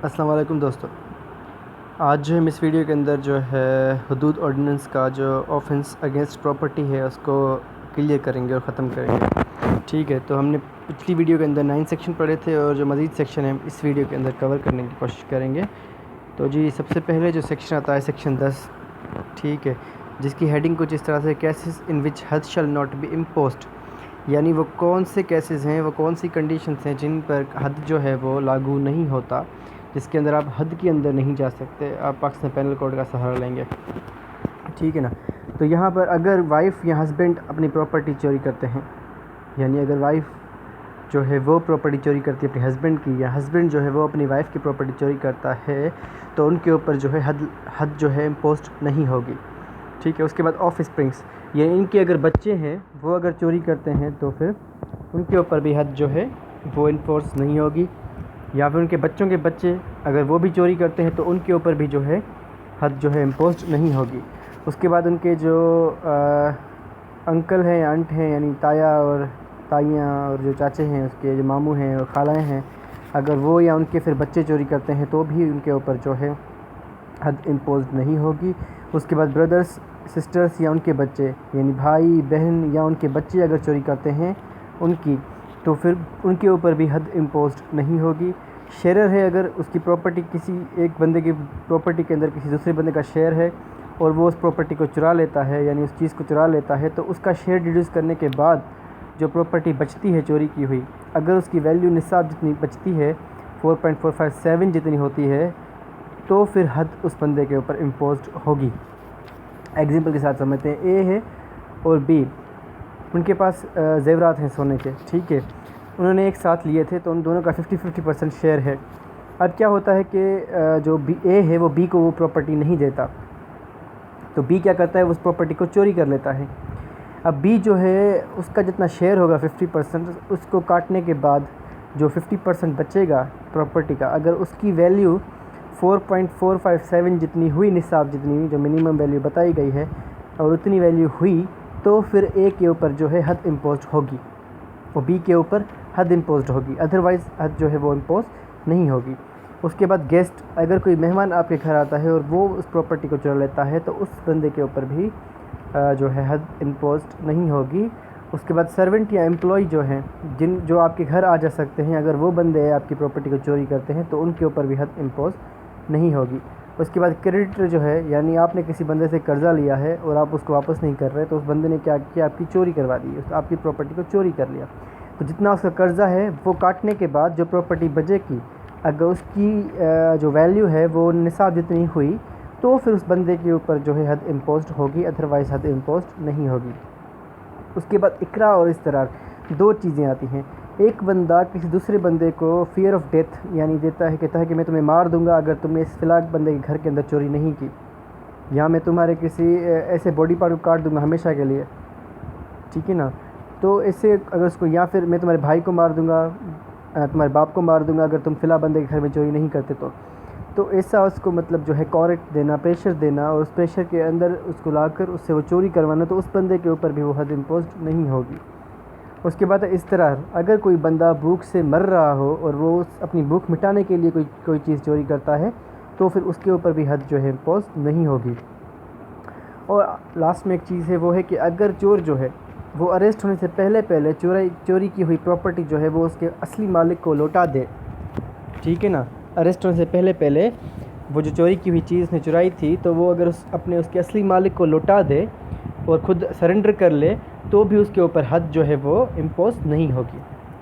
अस्सलाम वालेकुम दोस्तों। आज जो हम इस वीडियो के अंदर जो है हदूद ऑर्डिनेंस का जो ऑफेंस अगेंस्ट प्रॉपर्टी है उसको क्लियर करेंगे और ख़त्म करेंगे। ठीक है, तो हमने पिछली वीडियो के अंदर 9 सेक्शन पढ़े थे और जो मज़ीद सेक्शन है इस वीडियो के अंदर कवर करने की कोशिश करेंगे। तो जी सबसे पहले जो सेक्शन आता है सेक्शन 10, ठीक है, जिसकी हेडिंग कुछ इस तरह से केसेस इन विच हद शल नॉट बी इम्पोज्ड, यानी वो कौन से केसेस हैं, वो कौन सी कंडीशंस हैं जिन पर हद जो है वो लागू नहीं होता, जिसके अंदर आप हद के अंदर नहीं जा सकते, आप पाकिस्तान पेनल कोड का सहारा लेंगे। ठीक है ना। तो यहाँ पर अगर वाइफ़ या हस्बैंड अपनी प्रॉपर्टी चोरी करते हैं, यानी अगर वाइफ़ जो है वो प्रॉपर्टी चोरी करती है अपने हस्बैंड की, या हस्बैंड जो है वो अपनी वाइफ़ की प्रॉपर्टी चोरी करता है, तो उनके ऊपर जो है हद जो है इम्पोस्ट नहीं होगी। ठीक है। उसके बाद ऑफ स्प्रिंग्स, ये इनके अगर बच्चे हैं वो अगर चोरी करते हैं तो फिर उनके ऊपर भी हद जो है वो इन्फोर्स नहीं होगी, या फिर उनके बच्चों के बच्चे अगर वो भी चोरी करते हैं तो उनके ऊपर भी जो है हद जो है इम्पोज नहीं होगी। उसके बाद उनके जो अंकल हैं या आंट हैं, यानी ताया और ताइयाँ और जो चाचे हैं, उसके जो मामू हैं और खालाएँ हैं, अगर वो या उनके फिर बच्चे चोरी करते हैं तो भी उनके ऊपर जो है हद इम्पोज नहीं होगी। उसके बाद ब्रदर्स सिस्टर्स या उनके बच्चे, यानी भाई बहन या उनके बच्चे अगर चोरी करते हैं उनकी, तो फिर उनके ऊपर भी हद इम्पोज नहीं होगी। शेयर है, अगर उसकी प्रॉपर्टी किसी एक बंदे की प्रॉपर्टी के अंदर किसी दूसरे बंदे का शेयर है और वो उस प्रॉपर्टी को चुरा लेता है, यानी उस चीज़ को चुरा लेता है, तो उसका शेयर डिड्यूस करने के बाद जो प्रॉपर्टी बचती है चोरी की हुई, अगर उसकी वैल्यू निसाब जितनी बचती है 4.457 जितनी होती है, तो फिर हद उस बंदे के ऊपर इम्पोज होगी। एग्जाम्पल के साथ समझते हैं। ए है और बी, उनके पास जेवरात हैं सोने के, ठीक है, उन्होंने एक साथ लिए थे, तो उन दोनों का 50-50% शेयर है। अब क्या होता है कि जो बी ए है वो बी को वो प्रॉपर्टी नहीं देता, तो बी क्या करता है, उस प्रॉपर्टी को चोरी कर लेता है। अब बी जो है उसका जितना शेयर होगा 50%, उसको काटने के बाद जो 50% बचेगा प्रॉपर्टी का, अगर उसकी वैल्यू 4.457 जितनी हुई, निसाब जितनी जो मिनिमम वैल्यू बताई गई है, और उतनी वैल्यू हुई, तो फिर ए के ऊपर जो है हद इम्पोज होगी, वो बी के ऊपर हद इम्पोज होगी, अदरवाइज़ हद जो है वो इम्पोज नहीं होगी। उसके बाद गेस्ट, अगर कोई मेहमान आपके घर आता है और वो उस प्रॉपर्टी को चुरा लेता है, तो उस बंदे के ऊपर भी जो है हद इम्पोज नहीं होगी। उसके बाद सर्वेंट या एम्प्लॉय जो हैं, जो आपके घर आ जा सकते हैं, अगर वो बंदे आपकी प्रॉपर्टी को चोरी करते हैं तो उनके ऊपर भी हद इम्पोज नहीं होगी। उसके बाद क्रेडिटर जो है, यानी आपने किसी बंदे से कर्ज़ा लिया है और आप उसको वापस नहीं कर रहे, तो उस बंदे ने क्या किया, आपकी चोरी करवा दी, आपकी प्रॉपर्टी को चोरी कर लिया, तो जितना उसका कर्ज़ा है वो काटने के बाद जो प्रॉपर्टी बचेगी, अगर उसकी जो वैल्यू है वो निसाब जितनी हुई, तो फिर उस बंदे के ऊपर जो है हद इम्पोज होगी, अदरवाइज़ हद इम्पोज नहीं होगी। उसके बाद इकरा और इस्तरार, दो चीज़ें आती हैं। एक बंदा किसी दूसरे बंदे को फियर ऑफ डेथ यानी देता है, कहता है कि मैं तुम्हें मार दूंगा अगर तुमने इस फिलहाल बंदे के घर के अंदर चोरी नहीं की, या मैं तुम्हारे किसी ऐसे बॉडी पार्ट को काट दूंगा हमेशा के लिए, ठीक है ना। तो ऐसे अगर उसको, या फिर मैं तुम्हारे भाई को मार दूंगा, तुम्हारे बाप को मार दूंगा अगर तुम फिलहाल बंदे के घर में चोरी नहीं करते, तो ऐसा उसको मतलब जो है कॉरेक्ट देना, प्रेशर देना, और उस प्रेशर के अंदर उसको लाकर उससे वो चोरी करवाना, तो उस बंदे के ऊपर भी वो हद इम्पोज नहीं होगी। उसके बाद इस तरह, अगर कोई बंदा भूख से मर रहा हो और वो अपनी भूख मिटाने के लिए कोई चीज़ चोरी करता है, तो फिर उसके ऊपर भी हद जो है इम्पोज नहीं होगी। और लास्ट में एक चीज़ है, वो है कि अगर चोर जो है वो अरेस्ट होने से पहले चोरी की हुई प्रॉपर्टी जो है वो उसके असली मालिक को लौटा दे, ठीक है ना। अरेस्ट होने से पहले वो जो चोरी की हुई चीज़ ने चुराई थी, तो वो अगर उसके असली मालिक को लौटा दे और ख़ुद सरेंडर कर ले, तो भी उसके ऊपर हद जो है वो इम्पोज नहीं होगी।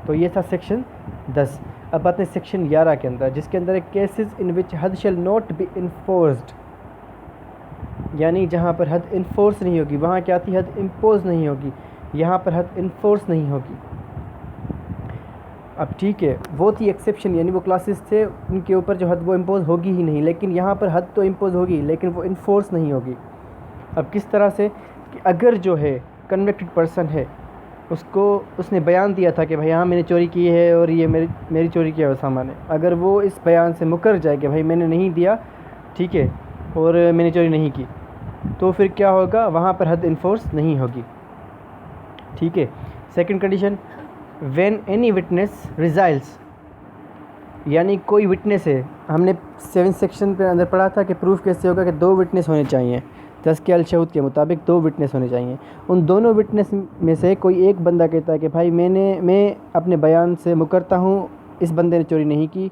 तो ये था सेक्शन 10। अब आते हैं सेक्शन 11 के अंदर, जिसके अंदर है केसेस इन विच हद शैल नॉट बी इन्फोर्स्ड, यानी जहाँ पर हद इन्फोर्स नहीं होगी, वहाँ क्या थी, हद इम्पोज नहीं होगी, यहाँ पर हद इन्फोर्स नहीं होगी। अब ठीक है, वो थी एक्सेप्शन, यानी वो क्लासेस थे उनके ऊपर जो हद वो इम्पोज होगी ही नहीं, लेकिन यहाँ पर हद तो इम्पोज होगी लेकिन वो इन्फोर्स नहीं होगी। अब किस तरह से, कि अगर जो है कन्विक्टेड पर्सन है, उसने बयान दिया था कि भाई हाँ मैंने चोरी की है और ये मेरी चोरी किया हुआ सामान है, अगर वो इस बयान से मुकर जाए कि भाई मैंने नहीं दिया, ठीक है, और मैंने चोरी नहीं की, तो फिर क्या होगा, वहाँ पर हद इन्फोर्स नहीं होगी, ठीक है। Second condition, when any witness resiles, यानी कोई विटनेस है, हमने 7 सेक्शन पे अंदर पढ़ा था कि प्रूफ कैसे होगा कि 2 विटनेस होने चाहिए। 10 के अलशहूद के मुताबिक 2 विटनेस होने चाहिए। उन दोनों विटनेस में से कोई एक बंदा कहता है कि भाई मैं अपने बयान से मुकरता हूँ, इस बंदे ने चोरी नहीं की,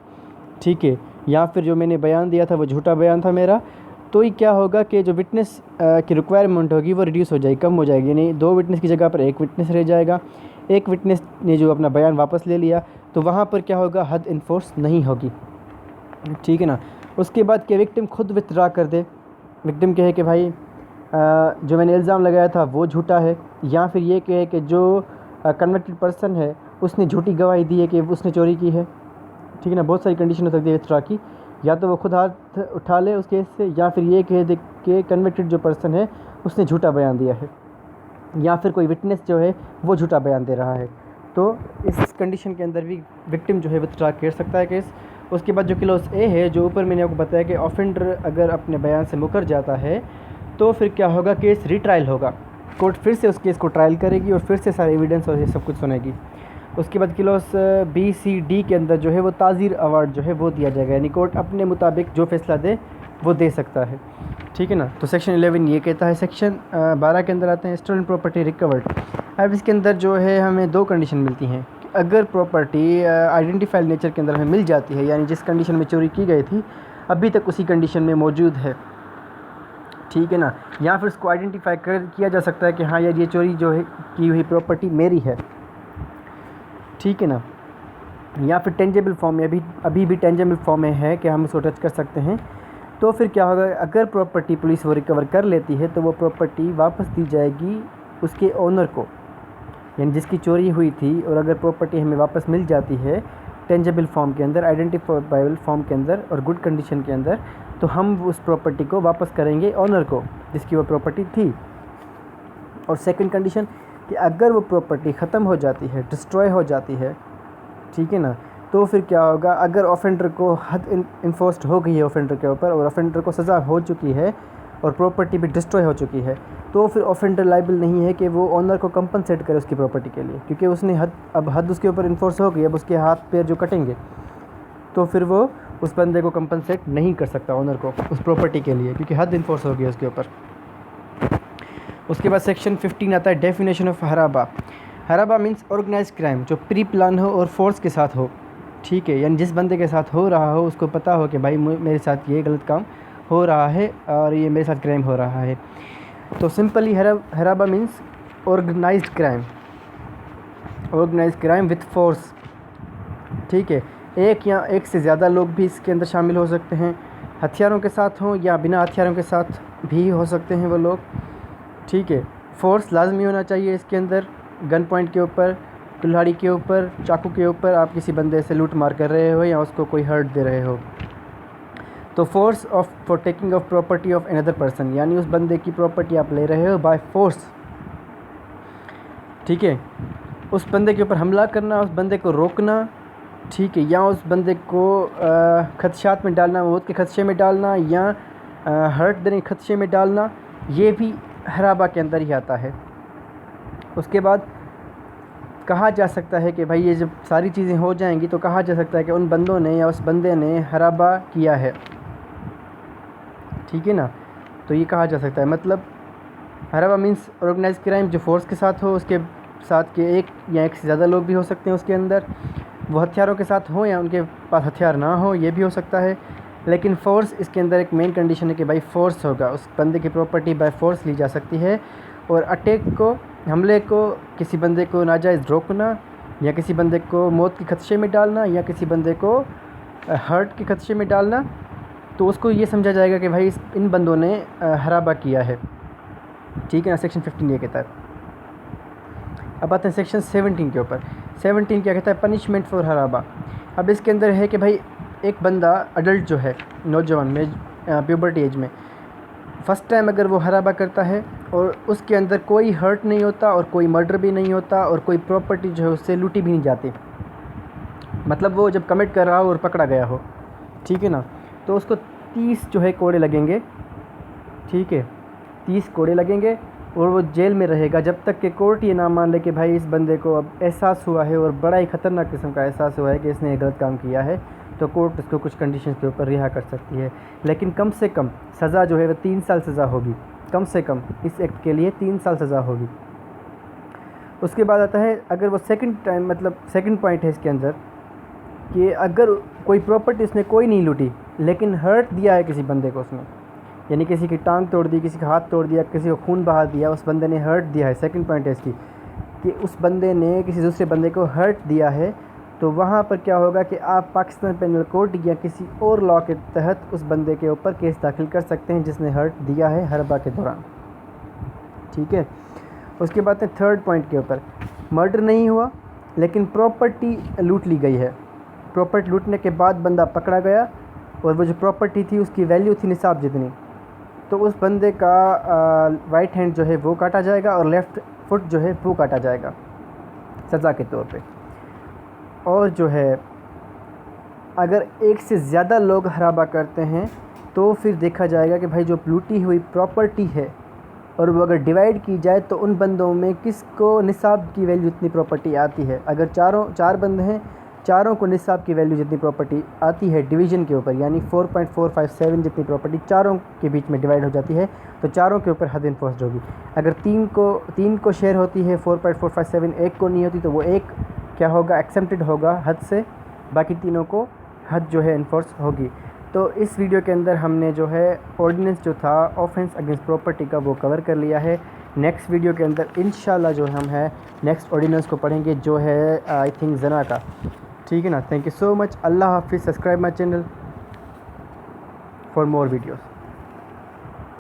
ठीक है, या फिर जो मैंने बयान दिया था वो झूठा बयान था मेरा, तो ये क्या होगा कि जो विटनेस की रिक्वायरमेंट होगी वो रिड्यूस हो जाएगी, कम हो जाएगी। यानी 2 विटनेस की जगह पर 1 विटनेस रह जाएगा। एक विटनेस ने जो अपना बयान वापस ले लिया तो वहाँ पर क्या होगा, हद इन्फोर्स नहीं होगी, ठीक है ना। उसके बाद कि विक्टिम खुद विथड्रा कर दे, विक्टिम कहे कि भाई जो मैंने इल्ज़ाम लगाया था वो झूठा है, या फिर ये कहे कि जो कन्विक्टेड पर्सन है उसने झूठी गवाही दी है कि उसने चोरी की है, ठीक है ना। बहुत सारी कंडीशन हो सकती है विथड्रा की, या तो वो खुद हाथ उठा ले उस केस से, या फिर ये कह दे कि कन्विक्टेड जो पर्सन है उसने झूठा बयान दिया है, या फिर कोई विटनेस जो है वो झूठा बयान दे रहा है। तो इस कंडीशन के अंदर भी विक्टिम जो है विथड्रा कर सकता है केस। उसके बाद जो क्लॉज ए है, जो ऊपर मैंने आपको बताया कि ऑफेंडर अगर अपने बयान से मुकर जाता है तो फिर क्या होगा, केस रीट्रायल होगा, कोर्ट फिर से उस केस को ट्रायल करेगी और फिर से सारे एविडेंस और ये सब कुछ सुनेगी। उसके बाद क्लॉज बी सी डी के अंदर जो है वो ताज़ीर अवार्ड जो है वो दिया जाएगा, यानी कोर्ट अपने मुताबिक जो फैसला दे वो दे सकता है, ठीक है ना। तो सेक्शन 11 ये कहता है। सेक्शन 12 के अंदर आते हैं स्टोलन प्रॉपर्टी रिकवर्ड। अब इसके अंदर जो है हमें 2 कंडीशन मिलती हैं। अगर प्रॉपर्टी आइडेंटिफाइड नेचर के अंदर हमें मिल जाती है, यानी जिस कंडीशन में चोरी की गई थी अभी तक उसी कंडीशन में मौजूद है, ठीक है ना, या फिर उसको आइडेंटिफाई किया जा सकता है कि हाँ यार ये चोरी जो है की हुई प्रॉपर्टी मेरी है, ठीक है ना, या फिर टेंजेबल फॉर्म में अभी भी टेंजेबल फॉर्म में है कि हम इसको टच कर सकते हैं। तो फिर क्या होगा, अगर प्रॉपर्टी पुलिस वो रिकवर कर लेती है तो वो प्रॉपर्टी वापस दी जाएगी उसके ओनर को, यानी जिसकी चोरी हुई थी। और अगर प्रॉपर्टी हमें वापस मिल जाती है टेंजेबल फॉर्म के अंदर, आइडेंटिफाइबल फॉर्म के अंदर और गुड कंडीशन के अंदर, तो हम उस प्रॉपर्टी को वापस करेंगे ओनर को जिसकी वो प्रॉपर्टी थी। और सेकंड कंडीशन कि अगर वो प्रॉपर्टी ख़त्म हो जाती है, डिस्ट्रॉय हो जाती है, ठीक है ना, तो फिर क्या होगा, अगर ऑफेंडर को हद इन्फोर्स्ड हो गई है ऑफेंडर के ऊपर और ऑफेंडर को सज़ा हो चुकी है और प्रॉपर्टी भी डिस्ट्रॉय हो चुकी है, तो फिर ऑफेंडर लाइबल नहीं है कि वो ओनर को कंपनसेट करे उसकी प्रॉपर्टी के लिए, क्योंकि उसने हद उसके ऊपर इन्फोर्स हो गई। अब उसके हाथ पैर जो कटेंगे तो फिर वो उस बंदे को कंपनसेट नहीं कर सकता ओनर को उस प्रॉपर्टी के लिए, क्योंकि हद इन्फोर्स हो गई उसके ऊपर। उसके बाद सेक्शन 15 आता है डेफिनेशन ऑफ हराबा। हराबा मीन्स ऑर्गेनाइज क्राइम जो प्री प्लान हो और फोर्स के साथ हो, ठीक है, यानी जिस बंदे के साथ हो रहा हो उसको पता हो कि भाई मेरे साथ ये गलत काम हो रहा है और ये मेरे साथ क्राइम हो रहा है। तो सिंपली हराबा means organised crime, organised crime with force, ठीक है। एक या एक से ज़्यादा लोग भी इसके अंदर शामिल हो सकते हैं, हथियारों के साथ हों या बिना हथियारों के साथ भी हो सकते हैं वो लोग, ठीक है। फोर्स लाजमी होना चाहिए इसके अंदर, गन पॉइंट के ऊपर, कुल्हाड़ी के ऊपर, चाकू के ऊपर आप किसी बंदे से लूट मार कर रहे हो या उसको कोई हर्ट दे रहे हो। तो force for taking of property of another person, यानी उस बंदे की प्रॉपर्टी आप ले रहे हो बाय फोर्स, ठीक है। उस बंदे के ऊपर हमला करना, उस बंदे को रोकना, ठीक है, या उस बंदे को खदशात में डालना, मौत के खदशे में डालना या हर्ट देने के खदशे में डालना, ये भी हराबा के अंदर ही आता है। उसके बाद कहा जा सकता है कि भाई ये जब सारी चीज़ें हो जाएंगी तो कहा जा सकता है कि उन बंदों ने या उस बंदे ने हराबा किया है, ठीक है ना। तो ये कहा जा सकता है, मतलब हराबा मीन्स ऑर्गेनाइज क्राइम जो फोर्स के साथ हो, उसके साथ के एक या एक से ज़्यादा लोग भी हो सकते हैं उसके अंदर, वो हथियारों के साथ हो या उनके पास हथियार ना हो, ये भी हो सकता है। लेकिन फ़ोर्स इसके अंदर एक मेन कंडीशन है कि भाई फोर्स होगा, उस बंदे की प्रॉपर्टी बाय फोर्स ली जा सकती है। और अटैक को, हमले को, किसी बंदे को नाजायज़ रोकना या किसी बंदे को मौत के खदशे में डालना या किसी बंदे को हर्ट के खदशे में डालना, तो उसको ये समझा जाएगा कि भाई इन बंदों ने हराबा किया है, ठीक है ना। सेक्शन 15 ये कहता है। अब आते हैं सेक्शन 17 के ऊपर। 17 क्या कहता है, पनिशमेंट फॉर हराबा। अब इसके अंदर है कि भाई एक बंदा अडल्ट जो है, नौजवान में, प्यूबर्टी एज में, फ़र्स्ट टाइम अगर वो हराबा करता है और उसके अंदर कोई हर्ट नहीं होता और कोई मर्डर भी नहीं होता और कोई प्रॉपर्टी जो है उससे लूटी भी नहीं जाती, मतलब वो जब कमिट कर रहा हो और पकड़ा गया हो, ठीक है ना, तो उसको 30 जो है कोड़े लगेंगे, ठीक है, 30 कोड़े लगेंगे और वो जेल में रहेगा जब तक कि कोर्ट ये ना मान ले कि भाई इस बंदे को अब एहसास हुआ है और बड़ा ही ख़तरनाक किस्म का एहसास हुआ है कि इसने गलत काम किया है, तो कोर्ट उसको कुछ कंडीशन के ऊपर रिहा कर सकती है, लेकिन कम से कम सज़ा जो है वह 3 साल सज़ा होगी, कम से कम इस एक्ट के लिए 3 साल सज़ा होगी। उसके बाद आता है, अगर वो सेकंड टाइम, मतलब सेकंड पॉइंट है इसके अंदर कि अगर कोई प्रॉपर्टी उसने कोई नहीं लूटी लेकिन हर्ट दिया है किसी बंदे को उसने, यानी किसी की टांग तोड़ दी, किसी का हाथ तोड़ दिया, किसी को खून बहा दिया, उस बंदे ने हर्ट दिया है, सेकंड पॉइंट है इसकी कि उस बंदे ने किसी दूसरे बंदे को हर्ट दिया है, तो वहाँ पर क्या होगा कि आप पाकिस्तान पेनल कोड या किसी और लॉ के तहत उस बंदे के ऊपर केस दाखिल कर सकते हैं जिसने हर्ट दिया है हरबा के दौरान। ठीक है। उसके बाद है थर्ड पॉइंट के ऊपर, मर्डर नहीं हुआ लेकिन प्रॉपर्टी लूट ली गई है। प्रॉपर्टी लूटने के बाद बंदा पकड़ा गया और वो जो प्रॉपर्टी थी उसकी वैल्यू थी निसाब जितनी, तो उस बंदे का राइट हैंड जो है वो काटा जाएगा और लेफ़्ट फुट जो है वो काटा जाएगा सज़ा के तौर पे। और जो है अगर एक से ज़्यादा लोग हराबा करते हैं तो फिर देखा जाएगा कि भाई जो लूटी हुई प्रॉपर्टी है और वो अगर डिवाइड की जाए तो उन बंदों में किसको निसाब की वैल्यू जितनी प्रॉपर्टी आती है। अगर चार बंदे हैं, चारों को निसाब की वैल्यू जितनी प्रॉपर्टी आती है डिवीज़न के ऊपर, यानी 4.457 जितनी प्रॉपर्टी चारों के बीच में डिवाइड हो जाती है, तो चारों के ऊपर हद इन्फोर्स होगी। अगर तीन को शेयर होती है 4.457, एक को नहीं होती, तो वो एक क्या होगा, एक्सेप्टेड होगा हद से, बाकी तीनों को हद जो है इन्फोर्स होगी। तो इस वीडियो के अंदर हमने जो है ऑर्डिनेंस जो था ऑफेंस अगेंस्ट प्रॉपर्टी का वो कवर कर लिया है। नेक्स्ट वीडियो के अंदर इंशाल्लाह जो हम है नेक्स्ट ऑर्डिनेंस को पढ़ेंगे जो है आई थिंक जना का। ठीक है ना। Thank you so much. अल्लाह हाफिज़। Subscribe my channel for more videos.